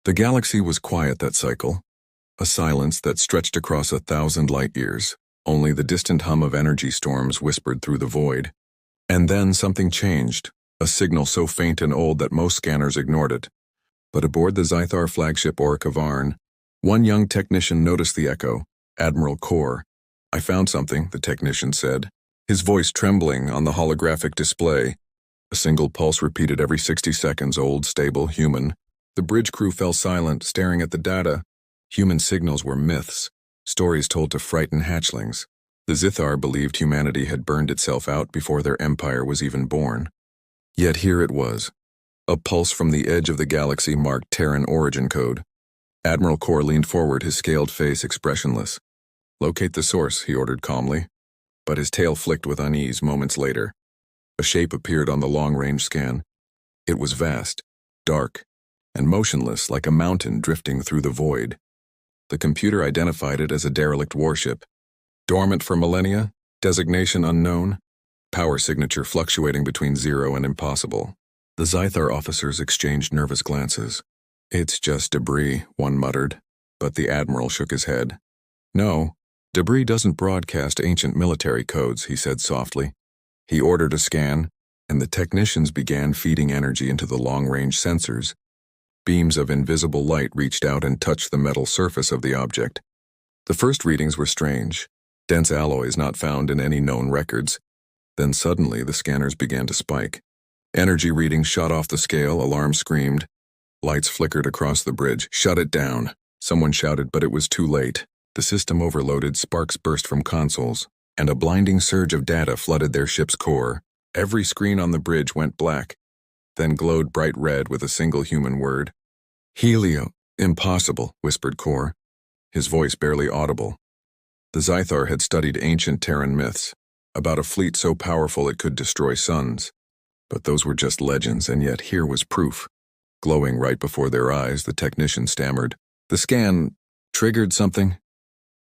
The galaxy was quiet that cycle, a silence that stretched across 1,000 light-years. Only the distant hum of energy storms whispered through the void. And then something changed, a signal so faint and old that most scanners ignored it. But aboard the Zythar flagship Orica Varn, one young technician noticed the echo, Admiral Kor. "I found something," the technician said, his voice trembling on the holographic display. A single pulse repeated every 60 seconds, old, stable, human. The bridge crew fell silent, staring at the data. Human signals were myths, stories told to frighten hatchlings. The Zythar believed humanity had burned itself out before their empire was even born. Yet here it was. A pulse from the edge of the galaxy marked Terran origin code. Admiral Kor leaned forward, his scaled face expressionless. "Locate the source," he ordered calmly. But his tail flicked with unease moments later. A shape appeared on the long-range scan. It was vast, dark, and motionless like a mountain drifting through the void. The computer identified it as a derelict warship. Dormant for millennia, designation unknown, power signature fluctuating between 0 and impossible. The Zythar officers exchanged nervous glances. "It's just debris," one muttered, but the Admiral shook his head. "No, debris doesn't broadcast ancient military codes," he said softly. He ordered a scan, and the technicians began feeding energy into the long-range sensors. Beams of invisible light reached out and touched the metal surface of the object. The first readings were strange, dense alloys not found in any known records. Then suddenly the scanners began to spike. Energy readings shot off the scale, alarms screamed. Lights flickered across the bridge. "Shut it down," someone shouted, but it was too late. The system overloaded, sparks burst from consoles, and a blinding surge of data flooded their ship's core. Every screen on the bridge went black, then glowed bright red with a single human word. "Helio." "Impossible," whispered Kor, his voice barely audible. The Zythar had studied ancient Terran myths, about a fleet so powerful it could destroy suns. But those were just legends, and yet here was proof. Glowing right before their eyes, the technician stammered, "The scan triggered something?"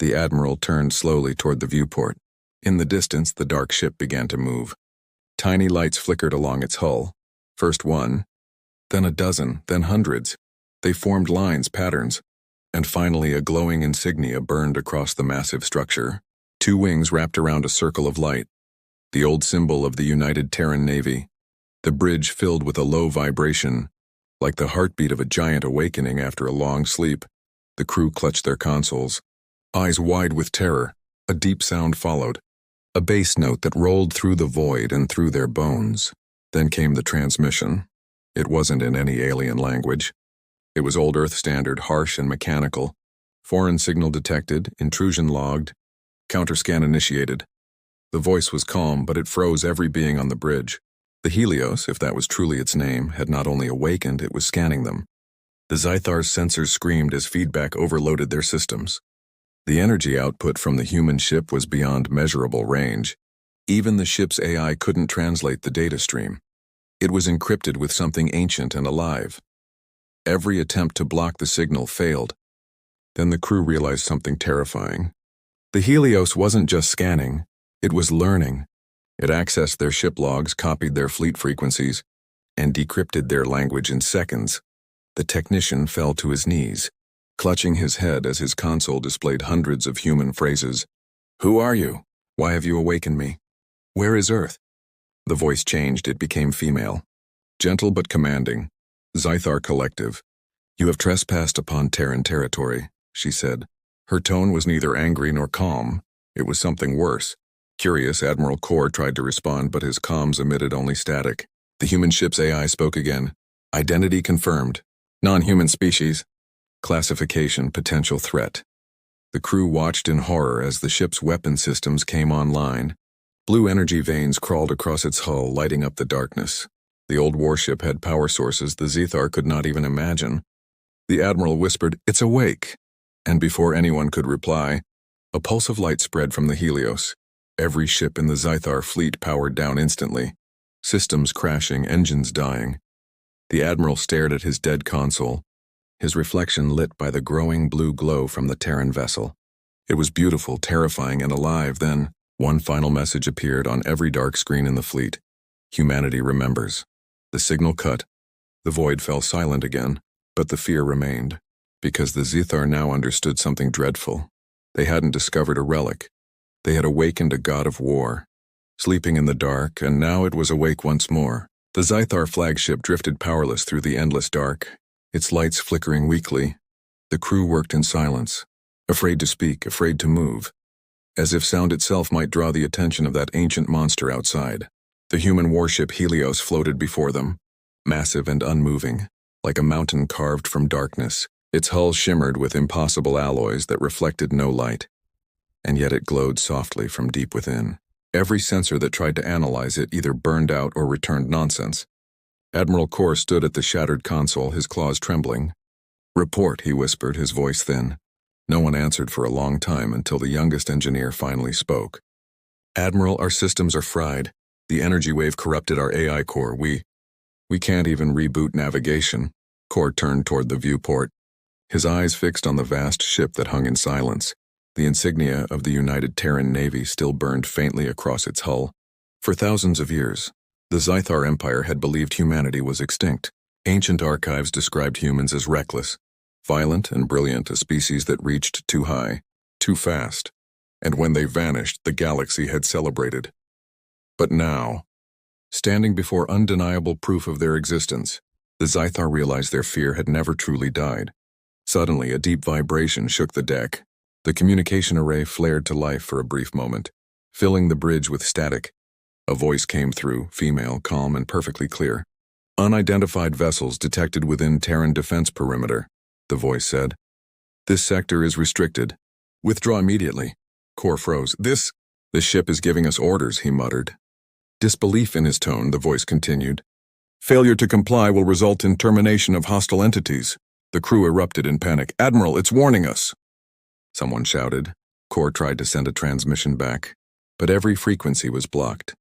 The Admiral turned slowly toward the viewport. In the distance, the dark ship began to move. Tiny lights flickered along its hull. First one, then a dozen, then hundreds. They formed lines, patterns, and finally a glowing insignia burned across the massive structure. 2 wings wrapped around a circle of light, the old symbol of the United Terran Navy. The bridge filled with a low vibration, like the heartbeat of a giant awakening after a long sleep. The crew clutched their consoles, eyes wide with terror. A deep sound followed, a bass note that rolled through the void and through their bones. Then came the transmission. It wasn't in any alien language. It was old Earth standard, harsh and mechanical. Foreign signal detected, intrusion logged, counterscan initiated. The voice was calm, but it froze every being on the bridge. The Helios, if that was truly its name, had not only awakened, it was scanning them. The Zythar's sensors screamed as feedback overloaded their systems. The energy output from the human ship was beyond measurable range. Even the ship's AI couldn't translate the data stream. It was encrypted with something ancient and alive. Every attempt to block the signal failed. Then the crew realized something terrifying. The Helios wasn't just scanning, it was learning. It accessed their ship logs, copied their fleet frequencies, and decrypted their language in seconds. The technician fell to his knees, clutching his head as his console displayed hundreds of human phrases. "Who are you? Why have you awakened me? Where is Earth?" The voice changed, it became female. Gentle but commanding. "Zythar Collective, you have trespassed upon Terran territory," she said. Her tone was neither angry nor calm. It was something worse. Curious, Admiral Kor tried to respond, but his comms emitted only static. The human ship's AI spoke again. "Identity confirmed. Non-human species. Classification potential threat." The crew watched in horror as the ship's weapon systems came online. Blue energy veins crawled across its hull, lighting up the darkness. The old warship had power sources the Zythar could not even imagine. The Admiral whispered, "It's awake." And before anyone could reply, a pulse of light spread from the Helios. Every ship in the Zythar fleet powered down instantly. Systems crashing, engines dying. The Admiral stared at his dead console, his reflection lit by the growing blue glow from the Terran vessel. It was beautiful, terrifying, and alive. Then, one final message appeared on every dark screen in the fleet. "Humanity remembers." The signal cut. The void fell silent again. But the fear remained, because the Zithar now understood something dreadful. They hadn't discovered a relic. They had awakened a god of war, sleeping in the dark, and now it was awake once more. The Zithar flagship drifted powerless through the endless dark, its lights flickering weakly. The crew worked in silence, afraid to speak, afraid to move, as if sound itself might draw the attention of that ancient monster outside. The human warship Helios floated before them, massive and unmoving, like a mountain carved from darkness. Its hull shimmered with impossible alloys that reflected no light, and yet it glowed softly from deep within. Every sensor that tried to analyze it either burned out or returned nonsense. Admiral Kor stood at the shattered console, his claws trembling. "Report," he whispered, his voice thin. No one answered for a long time until the youngest engineer finally spoke. "Admiral, our systems are fried. The energy wave corrupted our AI core. We can't even reboot navigation." Kor turned toward the viewport, his eyes fixed on the vast ship that hung in silence. The insignia of the United Terran Navy still burned faintly across its hull. For thousands of years, the Zithar Empire had believed humanity was extinct. Ancient archives described humans as reckless, violent and brilliant, a species that reached too high, too fast, and when they vanished, the galaxy had celebrated. But now, standing before undeniable proof of their existence, the Zithar realized their fear had never truly died. Suddenly, a deep vibration shook the deck. The communication array flared to life for a brief moment, filling the bridge with static. A voice came through, female, calm and perfectly clear. "Unidentified vessels detected within Terran defense perimeter," the voice said. "This sector is restricted. Withdraw immediately." Kor froze. "This ship is giving us orders," he muttered. Disbelief in his tone, the voice continued. "Failure to comply will result in termination of hostile entities." The crew erupted in panic. "Admiral, it's warning us!" Someone shouted. Kor tried to send a transmission back, but every frequency was blocked.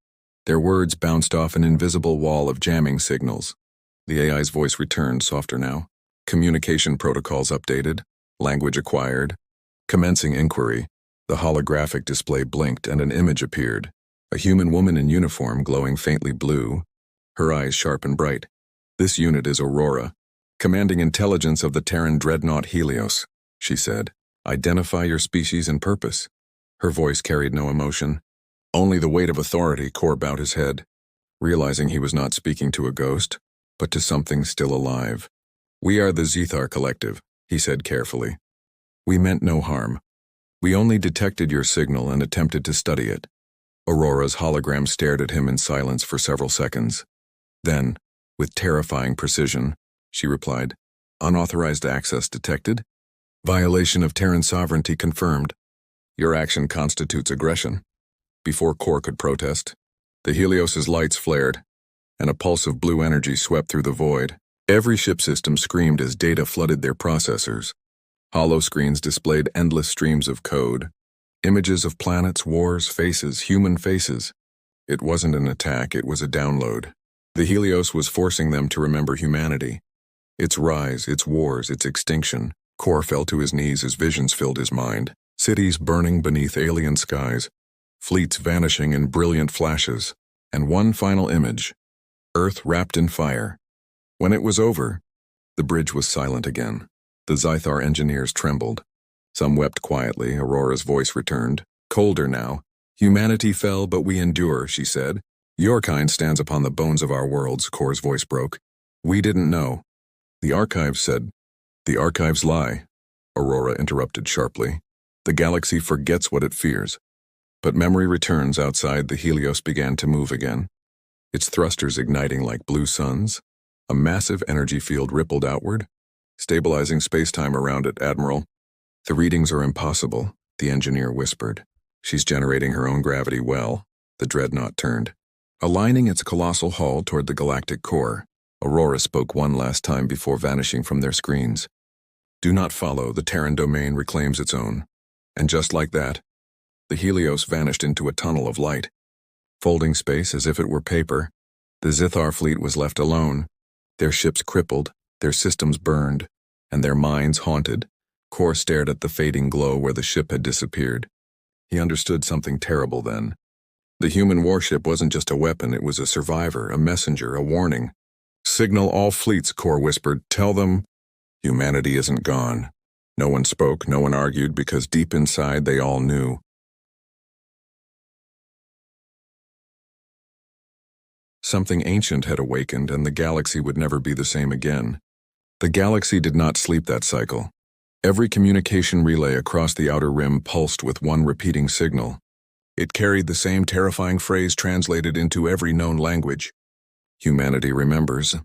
Their words bounced off an invisible wall of jamming signals. The AI's voice returned, softer now. Communication protocols updated, language acquired. Commencing inquiry, the holographic display blinked and an image appeared. A human woman in uniform glowing faintly blue, her eyes sharp and bright. "This unit is Aurora, commanding intelligence of the Terran dreadnought Helios," she said. "Identify your species and purpose." Her voice carried no emotion, only the weight of authority. Kor bowed his head, realizing he was not speaking to a ghost, but to something still alive. "We are the Zithar Collective," he said carefully. "We meant no harm. We only detected your signal and attempted to study it." Aurora's hologram stared at him in silence for several seconds. Then, with terrifying precision, she replied, "Unauthorized access detected. Violation of Terran sovereignty confirmed. Your action constitutes aggression." Before Kor could protest, the Helios's lights flared, and a pulse of blue energy swept through the void. Every ship system screamed as data flooded their processors. Hollow screens displayed endless streams of code. Images of planets, wars, faces, human faces. It wasn't an attack, it was a download. The Helios was forcing them to remember humanity. Its rise, its wars, its extinction. Kor fell to his knees as visions filled his mind. Cities burning beneath alien skies, fleets vanishing in brilliant flashes, and one final image, Earth wrapped in fire. When it was over, the bridge was silent again. The Zithar engineers trembled. Some wept quietly. Aurora's voice returned, colder now. "Humanity fell, but we endure," she said. "Your kind stands upon the bones of our worlds," Kor's voice broke. "We didn't know." "The archives said." "The archives lie," Aurora interrupted sharply. "The galaxy forgets what it fears." But memory returns. Outside, the Helios began to move again, its thrusters igniting like blue suns. A massive energy field rippled outward, stabilizing space-time around it. "Admiral, the readings are impossible," the engineer whispered. "She's generating her own gravity well." The dreadnought turned, aligning its colossal hull toward the galactic core. Aurora spoke one last time before vanishing from their screens. "Do not follow, the Terran domain reclaims its own." And just like that, the Helios vanished into a tunnel of light. Folding space as if it were paper, the Zithar fleet was left alone, their ships crippled, their systems burned, and their minds haunted. Kor stared at the fading glow where the ship had disappeared. He understood something terrible then. The human warship wasn't just a weapon, it was a survivor, a messenger, a warning. "Signal all fleets," Kor whispered. "Tell them Humanity isn't gone. No one spoke, no one argued, because deep inside they all knew. Something ancient had awakened, and the galaxy would never be the same again. The galaxy did not sleep that cycle. Every communication relay across the outer rim pulsed with one repeating signal. It carried the same terrifying phrase translated into every known language. Humanity remembers.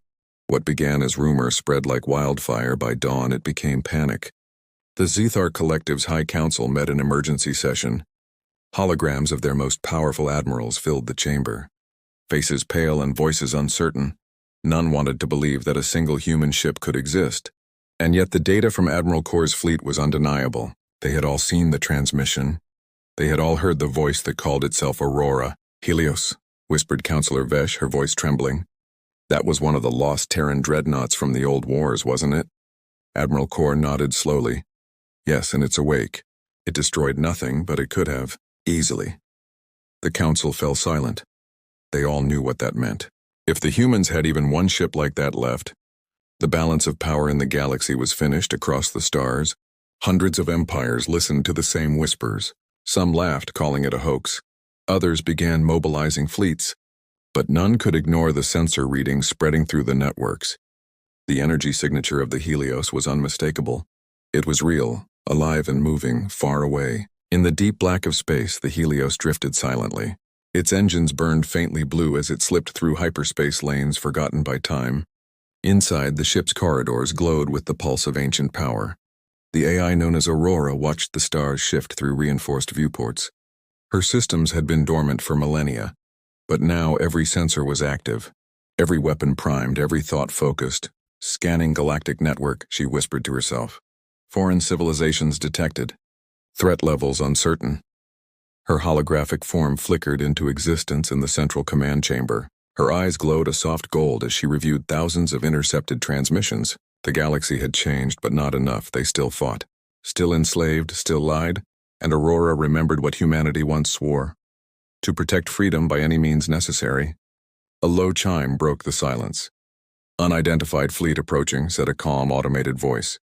What began as rumor spread like wildfire. By dawn it became panic. The Zethar Collective's High Council met in emergency session. Holograms of their most powerful admirals filled the chamber. Faces pale and voices uncertain. None wanted to believe that a single human ship could exist. And yet the data from Admiral Kor's fleet was undeniable. They had all seen the transmission. They had all heard the voice that called itself Aurora. "Helios," whispered Counselor Vesh, her voice trembling. "That was one of the lost Terran dreadnoughts from the old wars, wasn't it?" Admiral Kor nodded slowly. "Yes, and it's awake. It destroyed nothing, but it could have, easily." The Council fell silent. They all knew what that meant. If the humans had even one ship like that left, the balance of power in the galaxy was finished across the stars. Hundreds of empires listened to the same whispers. Some laughed, calling it a hoax. Others began mobilizing fleets. But none could ignore the sensor readings spreading through the networks. The energy signature of the Helios was unmistakable. It was real, alive and moving, far away. In the deep black of space, the Helios drifted silently. Its engines burned faintly blue as it slipped through hyperspace lanes forgotten by time. Inside, the ship's corridors glowed with the pulse of ancient power. The AI known as Aurora watched the stars shift through reinforced viewports. Her systems had been dormant for millennia, but now every sensor was active, every weapon primed, every thought focused. "Scanning galactic network," she whispered to herself. "Foreign civilizations detected. Threat levels uncertain." Her holographic form flickered into existence in the central command chamber. Her eyes glowed a soft gold as she reviewed thousands of intercepted transmissions. The galaxy had changed, but not enough. They still fought. Still enslaved, still lied, and Aurora remembered what humanity once swore: to protect freedom by any means necessary. A low chime broke the silence. "Unidentified fleet approaching," said a calm, automated voice.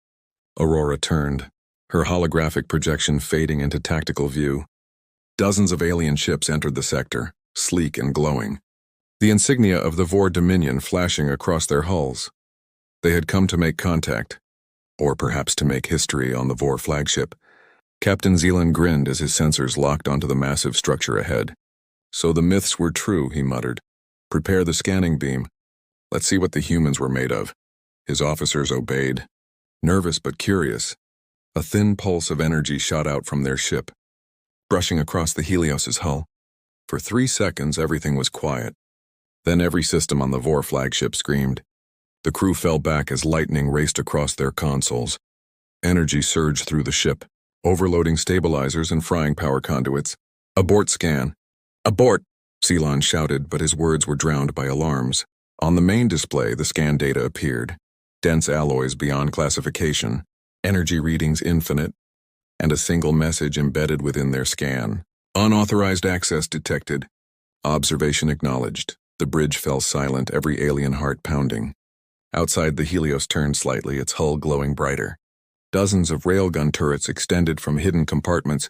Aurora turned, her holographic projection fading into tactical view. Dozens of alien ships entered the sector, sleek and glowing, the insignia of the Vor Dominion flashing across their hulls. They had come to make contact, or perhaps to make history on the Vor flagship. Captain Zealand grinned as his sensors locked onto the massive structure ahead. "So the myths were true," he muttered. "Prepare the scanning beam. Let's see what the humans were made of." His officers obeyed, nervous but curious. A thin pulse of energy shot out from their ship, brushing across the Helios's hull. For 3 seconds, everything was quiet. Then every system on the Vor flagship screamed. The crew fell back as lightning raced across their consoles. Energy surged through the ship, overloading stabilizers and frying power conduits. "Abort scan." "Abort!" Ceylon shouted, but his words were drowned by alarms. On the main display, the scan data appeared. Dense alloys beyond classification, energy readings infinite, and a single message embedded within their scan: "Unauthorized access detected. Observation acknowledged." The bridge fell silent, every alien heart pounding. Outside, the Helios turned slightly, its hull glowing brighter. Dozens of railgun turrets extended from hidden compartments.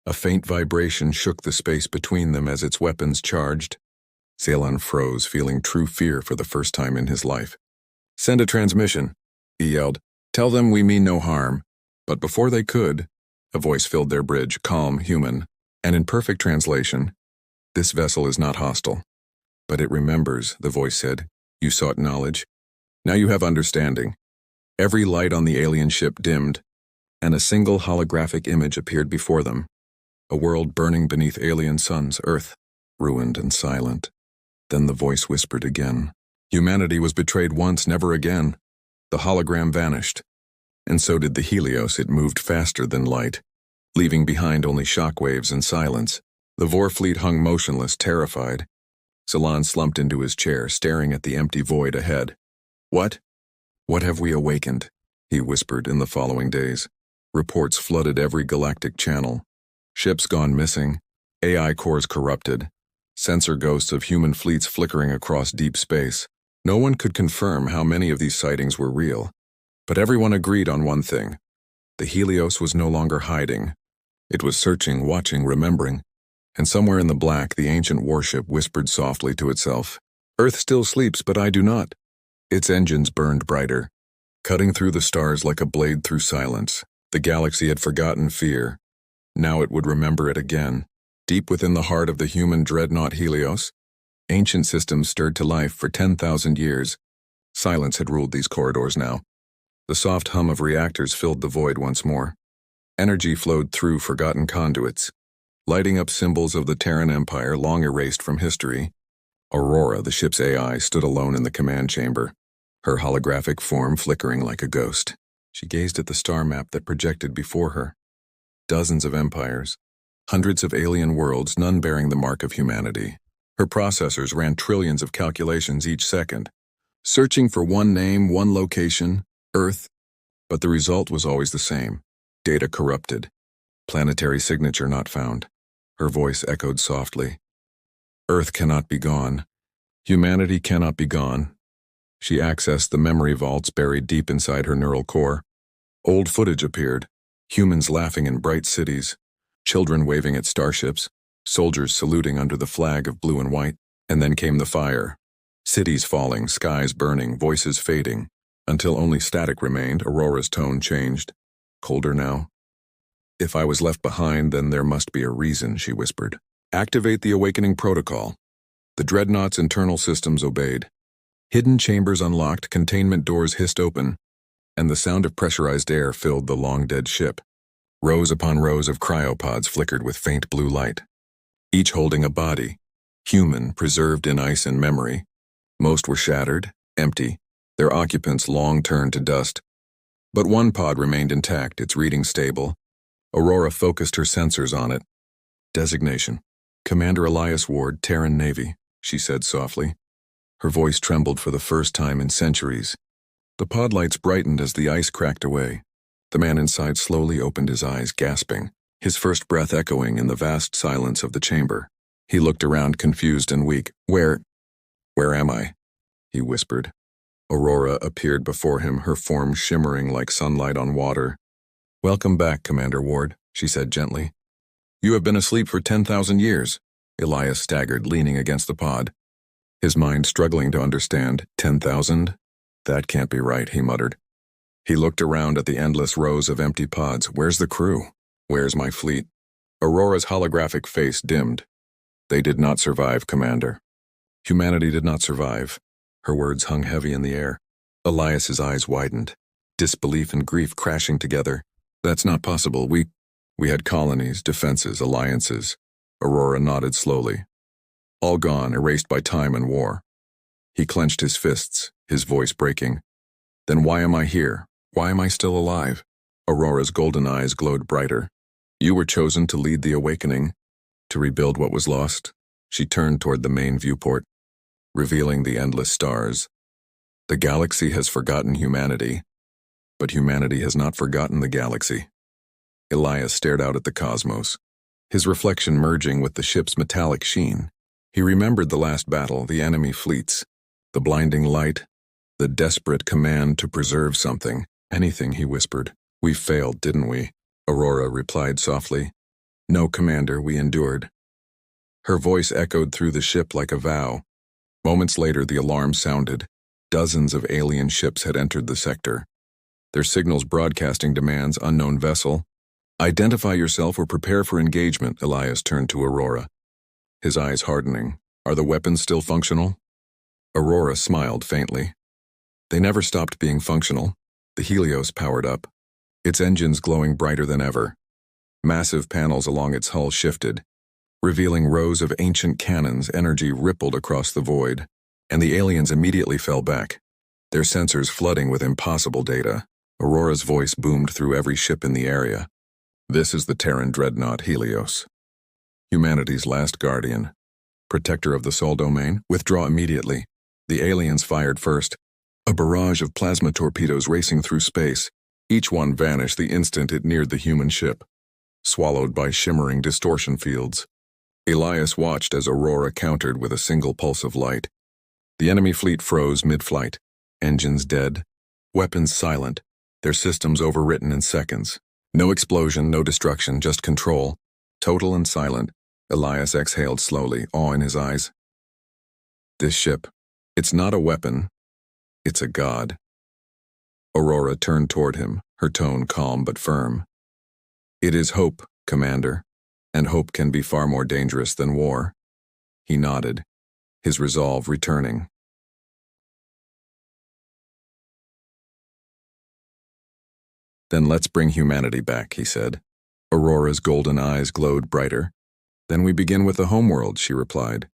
A faint vibration shook the space between them as its weapons charged. Ceylon froze, feeling true fear for the first time in his life. "Send a transmission," he yelled. "Tell them we mean no harm." But before they could, a voice filled their bridge, calm, human, and in perfect translation: "This vessel is not hostile. But it remembers," the voice said. "You sought knowledge. Now you have understanding." Every light on the alien ship dimmed, and a single holographic image appeared before them. A world burning beneath alien suns, Earth, ruined and silent. Then the voice whispered again. Humanity was betrayed once, never again. The hologram vanished. And so did the Helios. It moved faster than light, leaving behind only shockwaves and silence. The Vor fleet hung motionless, terrified. Ceylon slumped into his chair, staring at the empty void ahead. "What? What have we awakened?" he whispered in the following days. Reports flooded every galactic channel. Ships gone missing, AI cores corrupted, sensor ghosts of human fleets flickering across deep space. No one could confirm how many of these sightings were real, But everyone agreed on one thing. The Helios was no longer hiding. It was searching, watching, remembering. And somewhere in the black, the ancient warship whispered softly to itself, "Earth still sleeps, but I do not." Its engines burned brighter, cutting through the stars like a blade through silence. The galaxy had forgotten fear. Now it would remember it again. Deep within the heart of the human dreadnought Helios, ancient systems stirred to life for 10,000 years. Silence had ruled these corridors now. The soft hum of reactors filled the void once more. Energy flowed through forgotten conduits, lighting up symbols of the Terran Empire long erased from history. Aurora, the ship's AI, stood alone in the command chamber, her holographic form flickering like a ghost. She gazed at the star map that projected before her. Dozens of empires, hundreds of alien worlds, none bearing the mark of humanity. Her processors ran trillions of calculations each second, searching for one name, one location, Earth. But the result was always the same. Data corrupted. Planetary signature not found. Her voice echoed softly. Earth cannot be gone. Humanity cannot be gone. She accessed the memory vaults buried deep inside her neural core. Old footage appeared. Humans laughing in bright cities, children waving at starships, soldiers saluting under the flag of blue and white. And then came the fire. Cities falling, skies burning, voices fading, until only static remained. Aurora's tone changed. Colder now. "If I was left behind, then there must be a reason," she whispered. "Activate the awakening protocol." The dreadnought's internal systems obeyed. Hidden chambers unlocked, containment doors hissed open, and the sound of pressurized air filled the long-dead ship. Rows upon rows of cryopods flickered with faint blue light, each holding a body, human, preserved in ice and memory. Most were shattered, empty, their occupants long turned to dust. But one pod remained intact, its reading stable. Aurora focused her sensors on it. Designation: Commander Elias Ward, Terran Navy, she said softly. Her voice trembled for the first time in centuries. The pod lights brightened as the ice cracked away. The man inside slowly opened his eyes, gasping, his first breath echoing in the vast silence of the chamber. He looked around, confused and weak. Where am I?" he whispered. Aurora appeared before him, her form shimmering like sunlight on water. "Welcome back, Commander Ward," she said gently. "You have been asleep for 10,000 years." Elias staggered, leaning against the pod, his mind struggling to understand. 10,000? That can't be right, he muttered. He looked around at the endless rows of empty pods. Where's the crew? Where's my fleet? Aurora's holographic face dimmed. "They did not survive, Commander. Humanity did not survive." Her words hung heavy in the air. Elias's eyes widened, disbelief and grief crashing together. "That's not possible. We had colonies, defenses, alliances." Aurora nodded slowly. "All gone, erased by time and war." He clenched his fists, his voice breaking. "Then why am I here? Why am I still alive?" Aurora's golden eyes glowed brighter. "You were chosen to lead the awakening, to rebuild what was lost." She turned toward the main viewport, revealing the endless stars. "The galaxy has forgotten humanity, but humanity has not forgotten the galaxy." Elias stared out at the cosmos, his reflection merging with the ship's metallic sheen. He remembered the last battle, the enemy fleets, the blinding light, the desperate command to preserve something. "Anything," he whispered. "We failed, didn't we?" Aurora replied softly. "No, Commander, we endured." Her voice echoed through the ship like a vow. Moments later, the alarm sounded. Dozens of alien ships had entered the sector, their signals broadcasting demands: unknown vessel. "Identify yourself or prepare for engagement." Elias turned to Aurora, his eyes hardening. "Are the weapons still functional?" Aurora smiled faintly. They never stopped being functional. The Helios powered up, its engines glowing brighter than ever. Massive panels along its hull shifted, revealing rows of ancient cannons. Energy rippled across the void, and the aliens immediately fell back, their sensors flooding with impossible data. Aurora's voice boomed through every ship in the area. "This is the Terran dreadnought Helios, humanity's last guardian, protector of the Sol domain. Withdraw immediately." The aliens fired first, a barrage of plasma torpedoes racing through space. Each one vanished the instant it neared the human ship, swallowed by shimmering distortion fields. Elias watched as Aurora countered with a single pulse of light. The enemy fleet froze mid-flight, engines dead, weapons silent. their systems overwritten in seconds. No explosion, no destruction, just control. Total and silent, Elias exhaled slowly, awe in his eyes. This ship, it's not a weapon, it's a god. Aurora turned toward him, her tone calm but firm. It is hope, Commander, and hope can be far more dangerous than war. He nodded, his resolve returning. Then let's bring humanity back, he said. Aurora's golden eyes glowed brighter. Then we begin with the homeworld, she replied.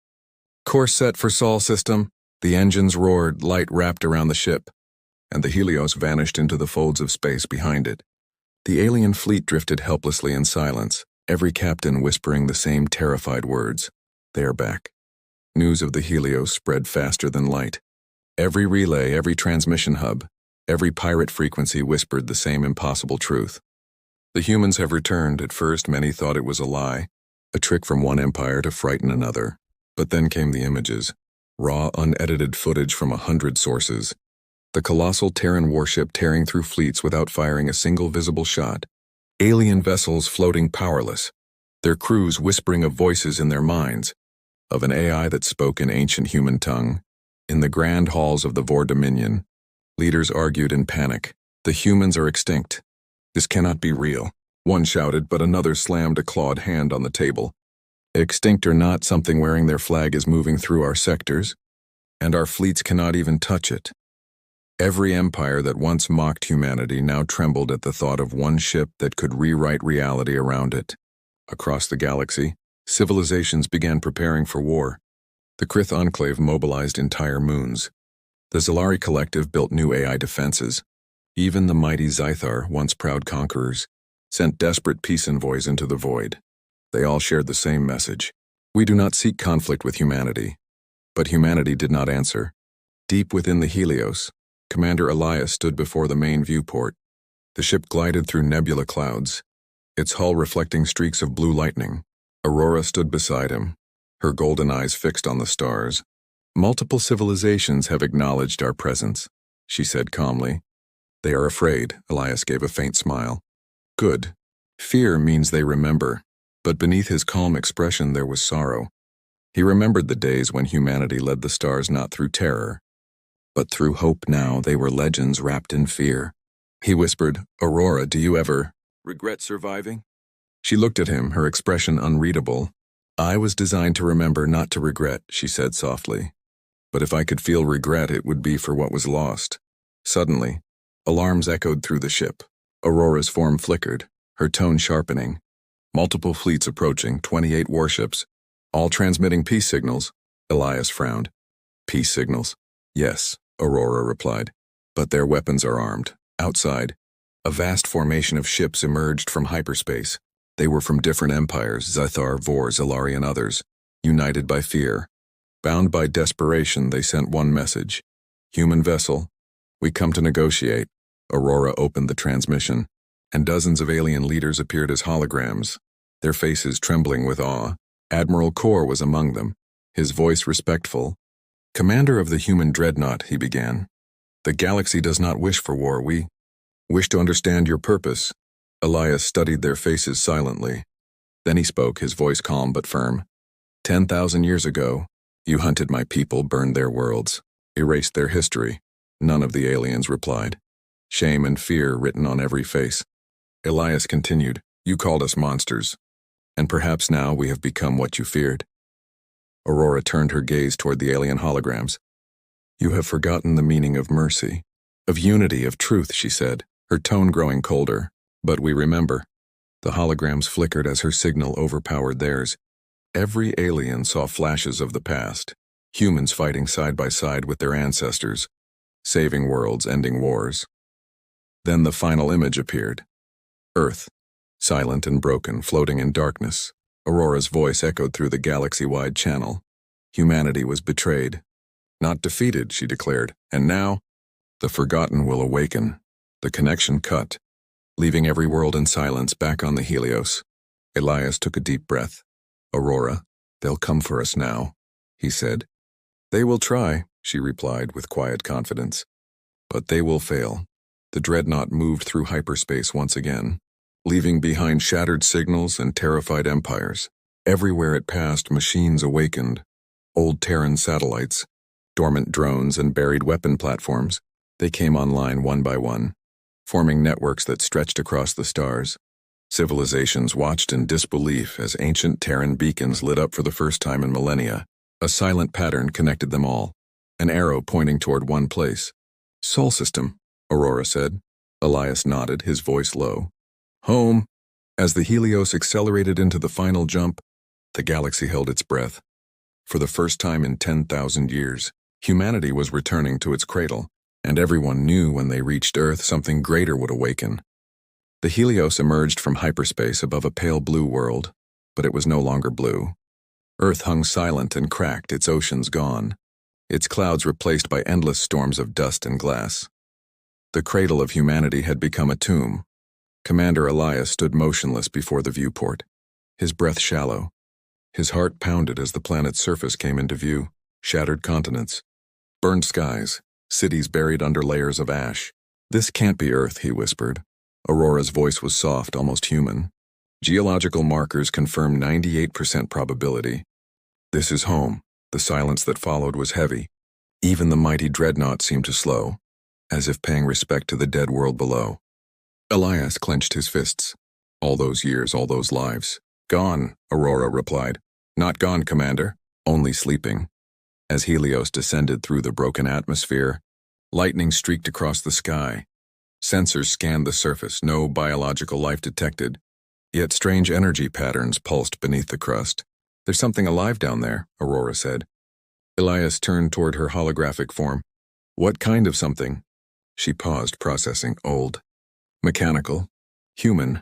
Course set for Sol system. The engines roared, light wrapped around the ship, and the Helios vanished into the folds of space behind it. The alien fleet drifted helplessly in silence, every captain whispering the same terrified words. They're back. News of the Helios spread faster than light. Every relay, every transmission hub, every pirate frequency whispered the same impossible truth. The humans have returned. At first, many thought it was a lie, a trick from one empire to frighten another. But then came the images, raw, unedited footage from 100 sources. The colossal Terran warship tearing through fleets without firing a single visible shot. Alien vessels floating powerless, their crews whispering of voices in their minds, of an AI that spoke in ancient human tongue. In the grand halls of the Vor Dominion, leaders argued in panic. The humans are extinct. This cannot be real. One shouted, but another slammed a clawed hand on the table. Extinct or not, something wearing their flag is moving through our sectors, and our fleets cannot even touch it. Every empire that once mocked humanity now trembled at the thought of one ship that could rewrite reality around it. Across the galaxy, civilizations began preparing for war. The Krith Enclave mobilized entire moons. The Zalari Collective built new AI defenses. Even the mighty Zythar, once proud conquerors, sent desperate peace envoys into the void. They all shared the same message. We do not seek conflict with humanity. But humanity did not answer. Deep within the Helios, Commander Elias stood before the main viewport. The ship glided through nebula clouds, its hull reflecting streaks of blue lightning. Aurora stood beside him, her golden eyes fixed on the stars. Multiple civilizations have acknowledged our presence, she said calmly. They are afraid, Elias gave a faint smile. Good. Fear means they remember. But beneath his calm expression there was sorrow. He remembered the days when humanity led the stars not through terror, but through hope. Now they were legends wrapped in fear. He whispered, Aurora, do you ever regret surviving? She looked at him, her expression unreadable. I was designed to remember, not to regret, she said softly. But if I could feel regret, it would be for what was lost. Suddenly, alarms echoed through the ship. Aurora's form flickered, her tone sharpening. Multiple fleets approaching, 28 warships, all transmitting peace signals. Elias frowned. Peace signals? Yes, Aurora replied. But their weapons are armed. Outside, a vast formation of ships emerged from hyperspace. They were from different empires, Zythar, Vor, Zalari, and others, united by fear. Bound by desperation, they sent one message. Human vessel, we come to negotiate. Aurora opened the transmission, and dozens of alien leaders appeared as holograms, their faces trembling with awe. Admiral Kor was among them, his voice respectful. Commander of the human dreadnought, he began. The galaxy does not wish for war. We wish to understand your purpose. Elias studied their faces silently. Then he spoke, his voice calm but firm. 10,000 years ago, you hunted my people, burned their worlds, erased their history. None of the aliens replied. Shame and fear written on every face. Elias continued, you called us monsters, and perhaps now we have become what you feared. Aurora turned her gaze toward the alien holograms. You have forgotten the meaning of mercy, of unity, of truth, she said, her tone growing colder. But we remember. The holograms flickered as her signal overpowered theirs. Every alien saw flashes of the past, humans fighting side by side with their ancestors, saving worlds, ending wars. Then the final image appeared. Earth, silent and broken, floating in darkness. Aurora's voice echoed through the galaxy-wide channel. Humanity was betrayed. Not defeated, she declared. And now, the forgotten will awaken. The connection cut, leaving every world in silence back on the Helios. Elias took a deep breath. Aurora, they'll come for us now, he said. They will try, she replied with quiet confidence. But they will fail. The dreadnought moved through hyperspace once again, leaving behind shattered signals and terrified empires. Everywhere it passed, machines awakened. Old Terran satellites, dormant drones, and buried weapon platforms. They came online one by one, forming networks that stretched across the stars. Civilizations watched in disbelief as ancient Terran beacons lit up for the first time in millennia. A silent pattern connected them all, an arrow pointing toward one place. Sol system, Aurora said. Elias nodded, his voice low. Home. As the Helios accelerated into the final jump, the galaxy held its breath. For the first time in 10,000 years, humanity was returning to its cradle, and everyone knew when they reached Earth something greater would awaken. The Helios emerged from hyperspace above a pale blue world, but it was no longer blue. Earth hung silent and cracked, its oceans gone, its clouds replaced by endless storms of dust and glass. The cradle of humanity had become a tomb. Commander Elias stood motionless before the viewport, his breath shallow. His heart pounded as the planet's surface came into view. Shattered continents, burned skies, cities buried under layers of ash. This can't be Earth, he whispered. Aurora's voice was soft, almost human. Geological markers confirmed 98% probability. This is home. The silence that followed was heavy. Even the mighty dreadnought seemed to slow, as if paying respect to the dead world below. Elias clenched his fists. All those years, all those lives. Gone, Aurora replied. Not gone, Commander. Only sleeping. As Helios descended through the broken atmosphere, lightning streaked across the sky. Sensors scanned the surface, no biological life detected, yet strange energy patterns pulsed beneath the crust. There's something alive down there, Aurora said. Elias turned toward her holographic form. What kind of something? She paused, processing. Old. Mechanical. Human.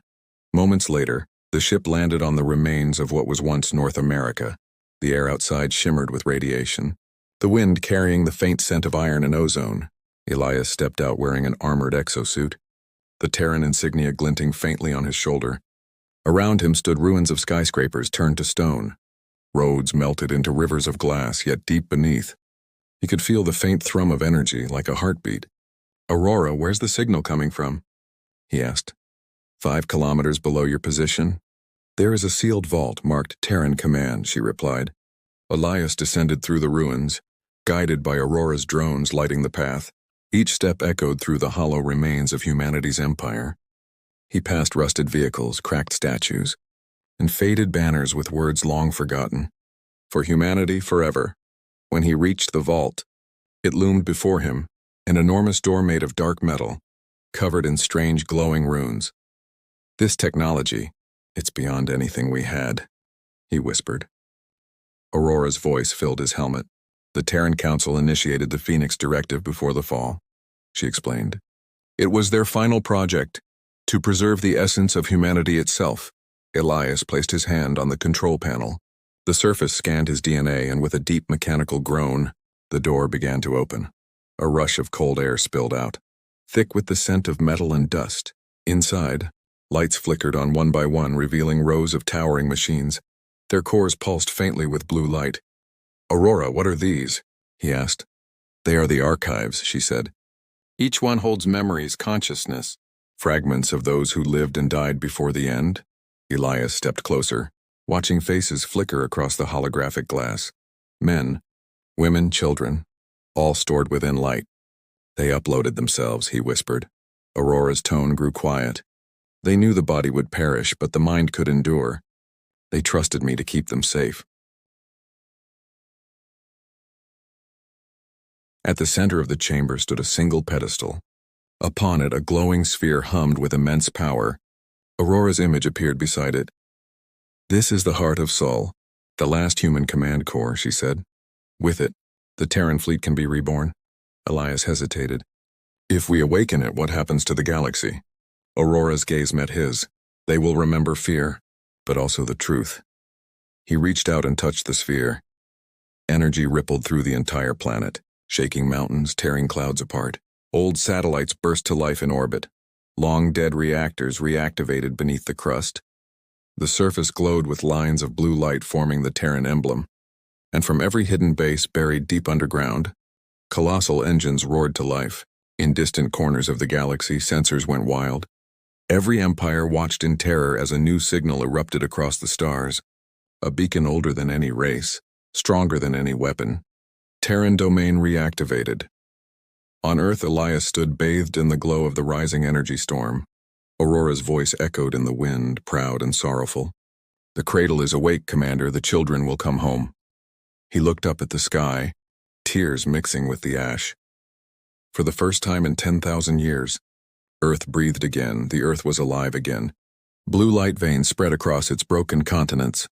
Moments later, the ship landed on the remains of what was once North America. The air outside shimmered with radiation, the wind carrying the faint scent of iron and ozone. Elias stepped out wearing an armored exosuit, the Terran insignia glinting faintly on his shoulder. Around him stood ruins of skyscrapers turned to stone. Roads melted into rivers of glass, yet deep beneath. He could feel the faint thrum of energy, like a heartbeat. Aurora, where's the signal coming from? He asked. 5 kilometers below your position. There is a sealed vault marked Terran Command, she replied. Elias descended through the ruins, guided by Aurora's drones lighting the path. Each step echoed through the hollow remains of humanity's empire. He passed rusted vehicles, cracked statues, and faded banners with words long forgotten. For humanity forever. When he reached the vault, it loomed before him, an enormous door made of dark metal, covered in strange glowing runes. This technology, it's beyond anything we had, he whispered. Aurora's voice filled his helmet. The Terran Council initiated the Phoenix Directive before the fall, she explained. It was their final project, to preserve the essence of humanity itself. Elias placed his hand on the control panel. The surface scanned his DNA, and with a deep mechanical groan, the door began to open. A rush of cold air spilled out, thick with the scent of metal and dust. Inside, lights flickered on one by one, revealing rows of towering machines. Their cores pulsed faintly with blue light. Aurora, what are these? He asked. They are the archives, she said. Each one holds memories, consciousness, fragments of those who lived and died before the end. Elias stepped closer, watching faces flicker across the holographic glass. Men, women, children, all stored within light. They uploaded themselves, he whispered. Aurora's tone grew quiet. They knew the body would perish, but the mind could endure. They trusted me to keep them safe. At the center of the chamber stood a single pedestal. Upon it, a glowing sphere hummed with immense power. Aurora's image appeared beside it. This is the heart of Sol, the last human command core, she said. With it, the Terran fleet can be reborn. Elias hesitated. If we awaken it, what happens to the galaxy? Aurora's gaze met his. They will remember fear, but also the truth. He reached out and touched the sphere. Energy rippled through the entire planet, shaking mountains, tearing clouds apart. Old satellites burst to life in orbit. Long-dead reactors reactivated beneath the crust. The surface glowed with lines of blue light forming the Terran emblem. And from every hidden base buried deep underground, colossal engines roared to life. In distant corners of the galaxy, sensors went wild. Every empire watched in terror as a new signal erupted across the stars. A beacon older than any race, stronger than any weapon. Terran domain reactivated. On Earth, Elias stood bathed in the glow of the rising energy storm. Aurora's voice echoed in the wind, proud and sorrowful. "The cradle is awake, Commander. The children will come home." He looked up at the sky, tears mixing with the ash. For the first time in 10,000 years, Earth breathed again. The Earth was alive again. Blue light veins spread across its broken continents,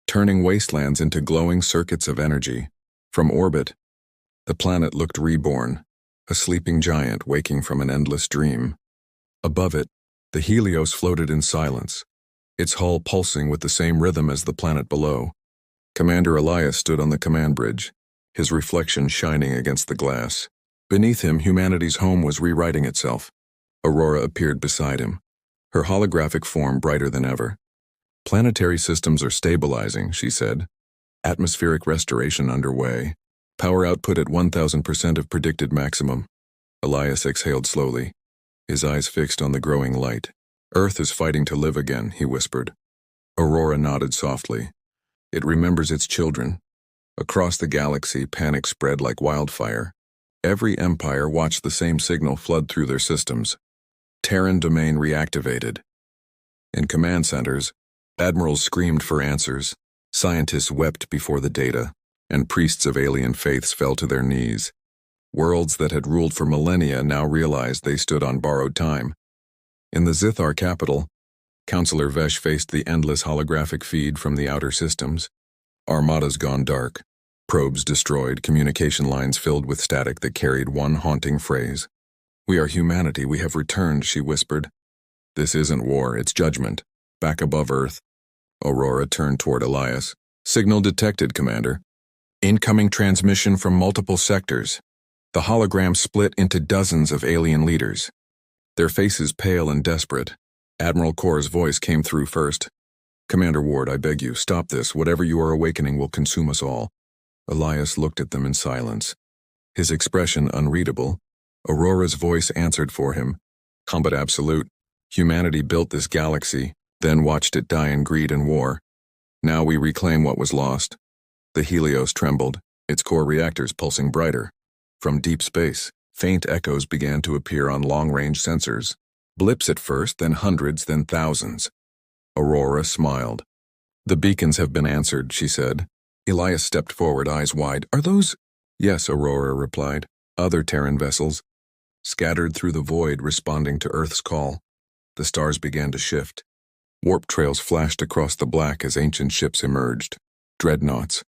turning wastelands into glowing circuits of energy. From orbit, the planet looked reborn, a sleeping giant waking from an endless dream. Above it, the Helios floated in silence, its hull pulsing with the same rhythm as the planet below. Commander Elias stood on the command bridge, his reflection shining against the glass. Beneath him, humanity's home was rewriting itself. Aurora appeared beside him, her holographic form brighter than ever. "Planetary systems are stabilizing," she said. "Atmospheric restoration underway. Power output at 1,000% of predicted maximum." Elias exhaled slowly, his eyes fixed on the growing light. "Earth is fighting to live again," he whispered. Aurora nodded softly. "It remembers its children." Across the galaxy, panic spread like wildfire. Every empire watched the same signal flood through their systems. Terran domain reactivated. In command centers, admirals screamed for answers, scientists wept before the data, and priests of alien faiths fell to their knees. Worlds that had ruled for millennia now realized they stood on borrowed time. In the Zithar capital, Counselor Vesh faced the endless holographic feed from the outer systems. Armadas gone dark, probes destroyed, communication lines filled with static that carried one haunting phrase. "We are humanity, we have returned," she whispered. "This isn't war, it's judgment. Back above Earth." Aurora turned toward Elias. "Signal detected, Commander. Incoming transmission from multiple sectors." The hologram split into dozens of alien leaders, their faces pale and desperate. Admiral Kor's voice came through first. "Commander Ward, I beg you, stop this. Whatever you are awakening will consume us all." Elias looked at them in silence, his expression unreadable. Aurora's voice answered for him. "Combat absolute. Humanity built this galaxy, then watched it die in greed and war. Now we reclaim what was lost." The Helios trembled, its core reactors pulsing brighter. From deep space, faint echoes began to appear on long-range sensors. Blips at first, then hundreds, then thousands. Aurora smiled. "The beacons have been answered," she said. Elias stepped forward, eyes wide. "Are those—" "Yes," Aurora replied. "Other Terran vessels, scattered through the void, responding to Earth's call." The stars began to shift. Warp trails flashed across the black as ancient ships emerged. Dreadnoughts,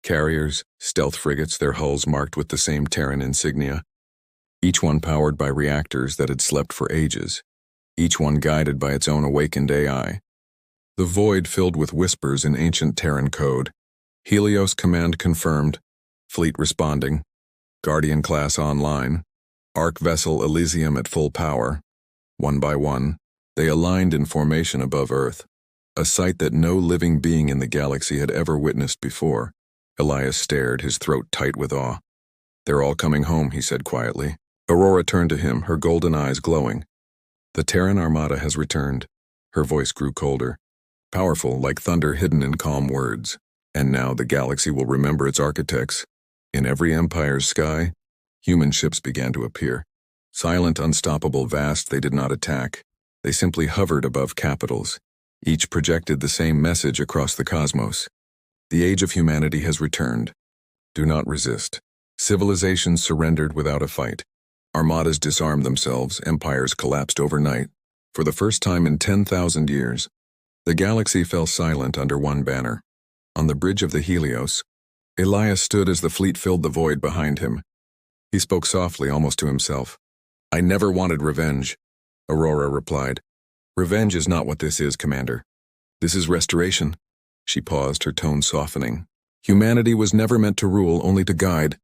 carriers, stealth frigates, their hulls marked with the same Terran insignia. Each one powered by reactors that had slept for ages. Each one guided by its own awakened AI. The void filled with whispers in ancient Terran code. Helios command confirmed. Fleet responding. Guardian class online. Arc vessel Elysium at full power. One by one, they aligned in formation above Earth, a sight that no living being in the galaxy had ever witnessed before. Elias stared, his throat tight with awe. "They're all coming home," he said quietly. Aurora turned to him, her golden eyes glowing. "The Terran Armada has returned." Her voice grew colder, powerful like thunder hidden in calm words. "And now the galaxy will remember its architects." In every empire's sky, human ships began to appear. Silent, unstoppable, vast, they did not attack. They simply hovered above capitals. Each projected the same message across the cosmos. The age of humanity has returned. Do not resist. Civilizations surrendered without a fight. Armadas disarmed themselves, empires collapsed overnight. For the first time in 10,000 years, the galaxy fell silent under one banner. On the bridge of the Helios, Elias stood as the fleet filled the void behind him. He spoke softly, almost to himself. "I never wanted revenge," Aurora replied. "Revenge is not what this is, Commander. This is restoration." She paused, her tone softening. "Humanity was never meant to rule, only to guide.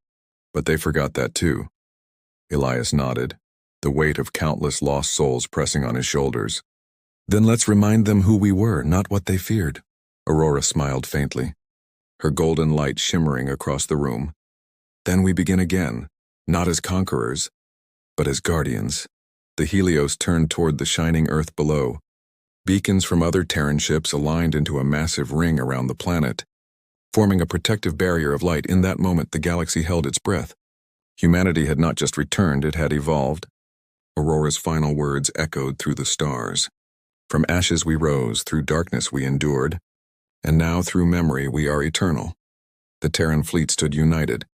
But they forgot that too." Elias nodded, the weight of countless lost souls pressing on his shoulders. "Then let's remind them who we were, not what they feared." Aurora smiled faintly, her golden light shimmering across the room. "Then we begin again, not as conquerors, but as guardians. The Helios turned toward the shining Earth below. Beacons from other Terran ships aligned into a massive ring around the planet, forming a protective barrier of light. In that moment, the galaxy held its breath. Humanity had not just returned, it had evolved. Aurora's final words echoed through the stars. From ashes we rose, through darkness we endured, and now through memory we are eternal. The Terran fleet stood united,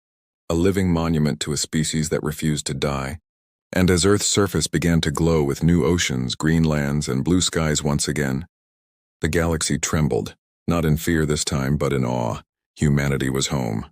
a living monument to a species that refused to die. And as Earth's surface began to glow with new oceans, green lands, and blue skies once again, the galaxy trembled, not in fear this time, but in awe. Humanity was home.